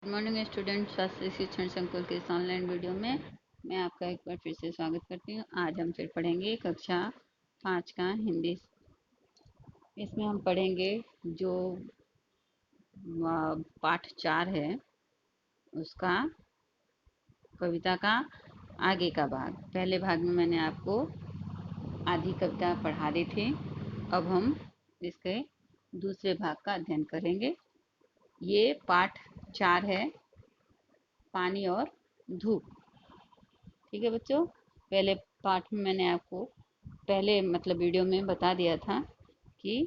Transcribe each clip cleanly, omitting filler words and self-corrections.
Good morning student. शास्त्रीय शिक्षण संकुल के इस ऑनलाइन वीडियो में मैं आपका एक बार फिर से स्वागत करती हूँ। आज हम फिर पढ़ेंगे कक्षा 5 का हिंदी। इसमें हम पढ़ेंगे जो पाठ 4 है उसका कविता का आगे का भाग। पहले भाग में मैंने आपको आधी कविता पढ़ा दी थी। अब हम इसके दूसरे भाग का अध्ययन करेंगे। ये पाठ 4 है, पानी और धूप। ठीक है बच्चों, पहले पाठ में मैंने आपको पहले वीडियो में बता दिया था कि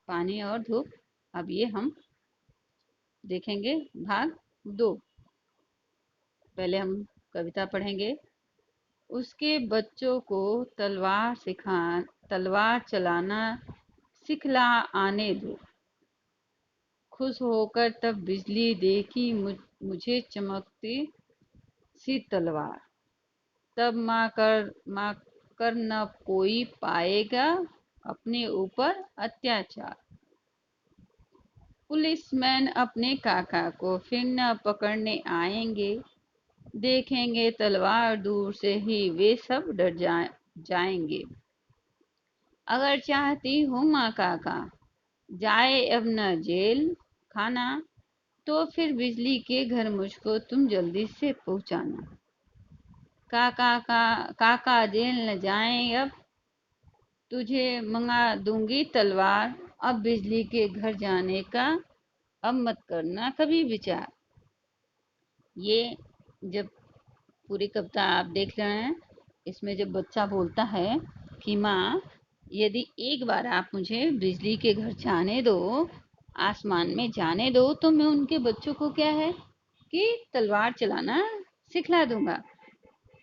पानी और धूप। अब ये हम देखेंगे भाग 2। पहले हम कविता पढ़ेंगे। उसके बच्चों को तलवार चलाना सिखला आने दो। खुश होकर तब बिजली देखी मुझे चमकती सी तलवार। तब माँ कर न कोई पाएगा अपने ऊपर अत्याचार। पुलिसमैन अपने काका को फिर न पकड़ने आएंगे। देखेंगे तलवार दूर से ही वे सब डर जाएंगे। अगर चाहती हो माँ काका जाए अब न जेल खाना, तो फिर बिजली के घर मुझको तुम जल्दी से पहुँचाना। काका जेल न जाए अब, तुझे मंगा दूंगी तलवार। अब बिजली के घर जाने का अब मत करना कभी विचार। ये जब पूरी कविता आप देख रहे हैं, इसमें जब बच्चा बोलता है कि माँ यदि एक बार आप मुझे बिजली के घर जाने दो, आसमान में जाने दो, तो मैं उनके बच्चों को क्या है कि तलवार चलाना सिखला दूंगा।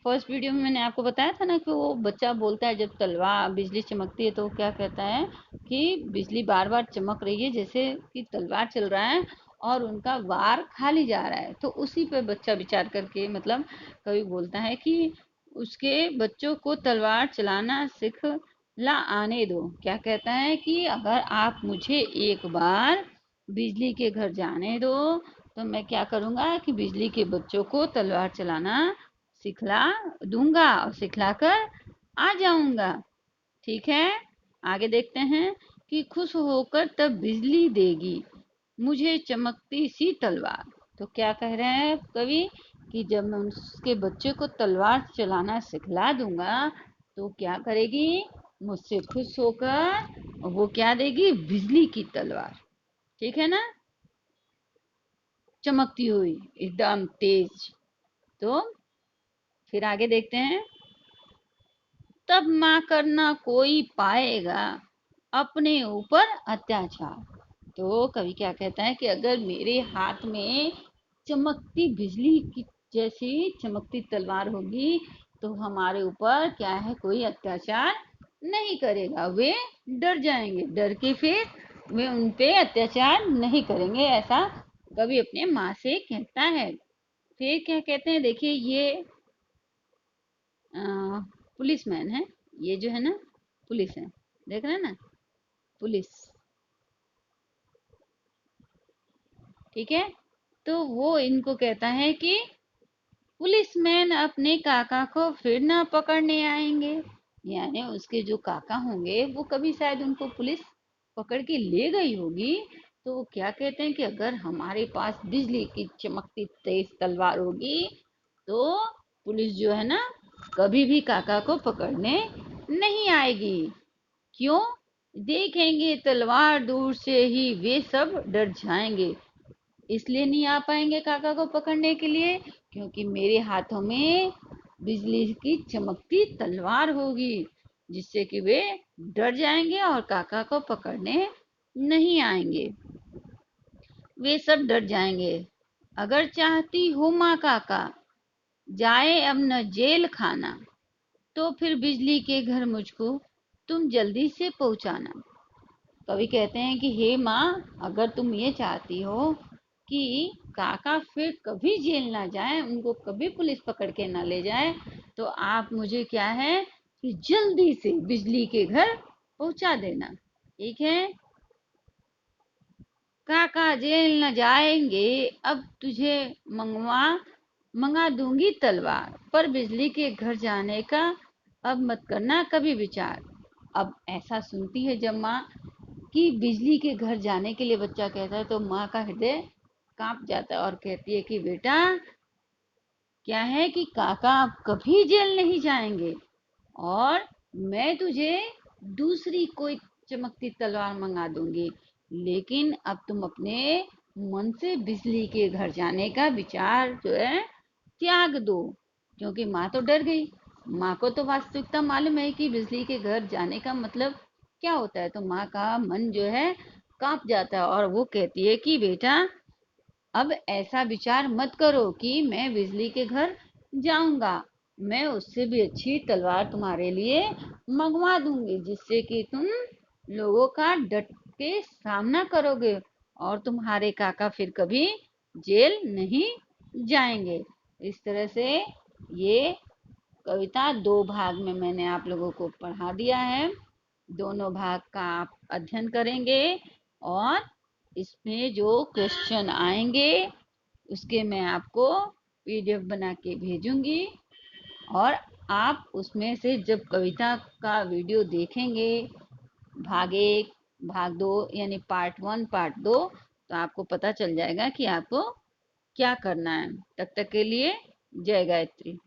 फर्स्ट वीडियो में मैंने आपको बताया था ना कि वो बच्चा बोलता है जब तलवार बिजली चमकती है तो क्या कहता है कि बिजली बार बार चमक रही है, जैसे कि तलवार चल रहा है और उनका वार खाली जा रहा है। तो उसी पे बच्चा विचार करके कवि बोलता है कि उसके बच्चों को तलवार चलाना सिखला आने दो। क्या कहता है कि अगर आप मुझे एक बार बिजली के घर जाने दो, तो मैं क्या करूँगा कि बिजली के बच्चों को तलवार चलाना सिखला दूंगा और सिखला कर आ जाऊंगा। ठीक है, आगे देखते हैं कि खुश होकर तब बिजली देगी मुझे चमकती सी तलवार। तो क्या कह रहे हैं कवि कि जब मैं उसके बच्चे को तलवार चलाना सिखला दूंगा तो क्या करेगी, मुझसे खुश होकर वो क्या देगी, बिजली की तलवार। ठीक है ना, चमकती हुई एकदम तेज। तो फिर आगे देखते हैं। तब माँ करना कोई पाएगा अपने ऊपर अत्याचार। तो कवि क्या कहता है कि अगर मेरे हाथ में चमकती बिजली की जैसी चमकती तलवार होगी तो हमारे ऊपर क्या है, कोई अत्याचार नहीं करेगा। वे डर जाएंगे, डर के फिर वे उन पे अत्याचार नहीं करेंगे। ऐसा कवि अपने माँ से कहता है। फिर क्या कहते हैं, देखिए ये पुलिसमैन है, ये जो है ना पुलिस है, देख रहे हैं ना, पुलिस। ठीक है, तो वो इनको कहता है कि पुलिसमैन अपने काका को फिर ना पकड़ने आएंगे। यानी उसके जो काका होंगे वो कभी शायद उनको पुलिस पकड़ के ले गई होगी। तो वो क्या कहते हैं कि अगर हमारे पास बिजली की चमकती तेज तलवार होगी तो पुलिस जो है ना कभी भी काका को पकड़ने नहीं आएगी। क्यों? देखेंगे तलवार दूर से ही वे सब डर जाएंगे। इसलिए नहीं आ पाएंगे काका को पकड़ने के लिए क्योंकि मेरे हाथों में बिजली की चमकती तलवार होगी, जिससे कि वे डर जाएंगे और काका को पकड़ने नहीं आएंगे। वे सब डर जाएंगे। अगर चाहती हो माँ काका जाए अब न जेल खाना, तो फिर बिजली के घर मुझको तुम जल्दी से पहुंचाना। कवि कहते हैं कि हे माँ, अगर तुम ये चाहती हो कि काका फिर कभी जेल ना जाए, उनको कभी पुलिस पकड़ के ना ले जाए, तो आप मुझे क्या है कि जल्दी से बिजली के घर पहुंचा देना। ठीक है, काका जेल न जाएंगे, अब तुझे मंगवा मंगा दूंगी तलवार, पर बिजली के घर जाने का अब मत करना कभी विचार। अब ऐसा सुनती है जब माँ कि बिजली के घर जाने के लिए बच्चा कहता है, तो माँ का हृदय कांप जाता है और कहती है कि बेटा, क्या है कि काका अब कभी जेल नहीं जाएंगे, और मैं तुझे दूसरी कोई चमकती तलवार मंगा दूंगी, लेकिन अब तुम अपने मन से बिजली के घर जाने का विचार जो है त्याग दो। क्योंकि माँ तो डर गई। माँ को तो वास्तविकता मालूम है कि बिजली के घर जाने का मतलब क्या होता है, तो माँ का मन जो है कांप जाता है और वो कहती है कि बेटा, अब ऐसा विचार मत करो कि मैं बिजली के घर जाऊंगा। मैं उससे भी अच्छी तलवार तुम्हारे लिए मंगवा दूंगी, जिससे कि तुम लोगों का डट के सामना करोगे और तुम्हारे काका फिर कभी जेल नहीं जाएंगे। इस तरह से ये कविता दो भाग में मैंने आप लोगों को पढ़ा दिया है। दोनों भाग का आप अध्ययन करेंगे और इसमें जो क्वेश्चन आएंगे उसके मैं आपको पीडीएफ बना के भेजूंगी, और आप उसमें से जब कविता का वीडियो देखेंगे, भाग एक, भाग दो, यानी पार्ट वन, पार्ट दो, तो आपको पता चल जाएगा कि आपको क्या करना है। तब तक के लिए जय गायत्री।